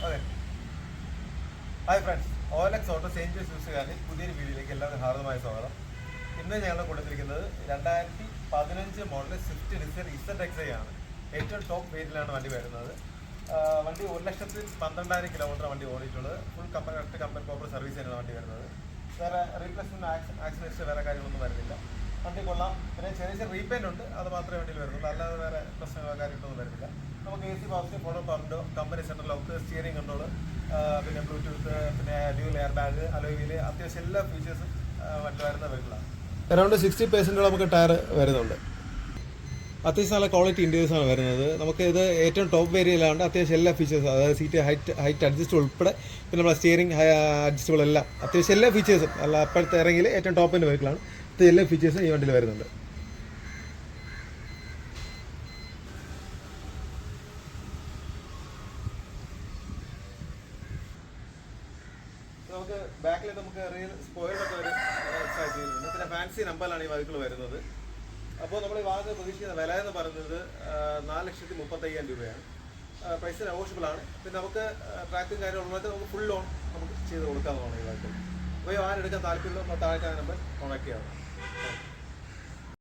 അതെ. Hi friends, OLX auto saint George യൂസുകാരൻ പുതിയൊരു വീഡിയോയിലേക്ക് എല്ലാവരും ഹാർദമായ സ്വാഗതം. ഇന്ന് ഞങ്ങൾ കൊടുത്തിരിക്കുന്നത് 2015 മോഡൽ സ്വിഫ്റ്റ് ഡിസൈർ ZXi ആണ്. ഏറ്റവും ടോപ്പ് വേരിയന്റിലാണ് വണ്ടി വരുന്നത്. വണ്ടി 1,12,000 കിലോമീറ്റർ വണ്ടി ഓടിയിട്ടുള്ളത്. ഫുൾ കമ്പനി പ്രോപ്പർ സർവീസ് തന്നെയാണ് വണ്ടി വരുന്നത്. വേറെ റീപ്ലേസ്മെന്റ് ആക്സിഡൻസ് വേറെ കാര്യങ്ങളൊന്നും വരുന്നില്ല. വണ്ടി കൊള്ളാം. പിന്നെ ചെറിയ ചെറിയ റീപെയിൻ്റ് ഉണ്ട്, അത് മാത്രമേ വണ്ടിയിൽ വരുന്നുള്ളൂ. അല്ലാതെ വേറെ പ്രശ്നങ്ങളോ കാര്യങ്ങളൊന്നും വരുന്നില്ല. നമുക്ക് AC പവർ ഫോളോ പവറിൻ്റെ company central lock, steering control, പിന്നെ ബ്ലൂടൂത്ത്, പിന്നെ dual air bag, alloy wheel, അത്യാവശ്യം എല്ലാ ഫീച്ചേഴ്സും വണ്ടി വരുന്ന വെഹിക്കിളാണ്. അറൗണ്ട് 60% നമുക്ക് ടയർ വരുന്നുണ്ട്. അത്യാവശ്യം നല്ല ക്വാളിറ്റി ഇൻറ്റീരിയേഴ്സാണ് വരുന്നത്. നമുക്ക് ഇത് ഏറ്റവും ടോപ്പ് വേരിയലാണ്. അത്യാവശ്യം എല്ലാ ഫീച്ചേഴ്സും, അതായത് സീറ്റ് ഹൈറ്റ് അഡ്ജസ്റ്റ് ഉൾപ്പെടെ, പിന്നെ നമ്മുടെ സ്റ്റിയറിംഗ് അഡ്ജസ്റ്റബിൾ എല്ലാം, അത്യാവശ്യം എല്ലാ ഫീച്ചേഴ്സും അല്ല അപ്പോഴത്തെ ഇറങ്ങിയിൽ ഏറ്റവും ടോപ്പിൻ്റെ വെഹിക്കിളാണ്. എല്ലാ ഫീച്ചേഴ്സും ഈ വണ്ടിയിൽ വരുന്നുണ്ട്. നമുക്ക് ബാക്കിൽ നമുക്ക് റിയൽ സ്പോയിലൊക്കെ വരും. പിന്നെ ഫാൻസി നമ്പറിലാണ് ഈ വെഹിക്കിൾ വരുന്നത്. അപ്പോൾ നമ്മൾ ഈ വാഹനത്തിന് പ്രതീക്ഷിക്കുന്ന വില എന്ന് പറയുന്നത് 4,35,000 രൂപയാണ്. പ്രൈസ് നെഗോഷ്യബിൾ ആണ്. പിന്നെ നമുക്ക് ട്രാക്കും കാര്യമുള്ളത് നമുക്ക് ഫുൾ ലോൺ നമുക്ക് ചെയ്ത് കൊടുക്കാവുന്നതാണ് ഈ വെഹിക്കിൾ. അപ്പോൾ ഈ വാഹനം എടുക്കാൻ താല്പര്യമുള്ള താഴെ നമ്പർ കോൺടാക്ട് ചെയ്യാവുന്നതാണ്.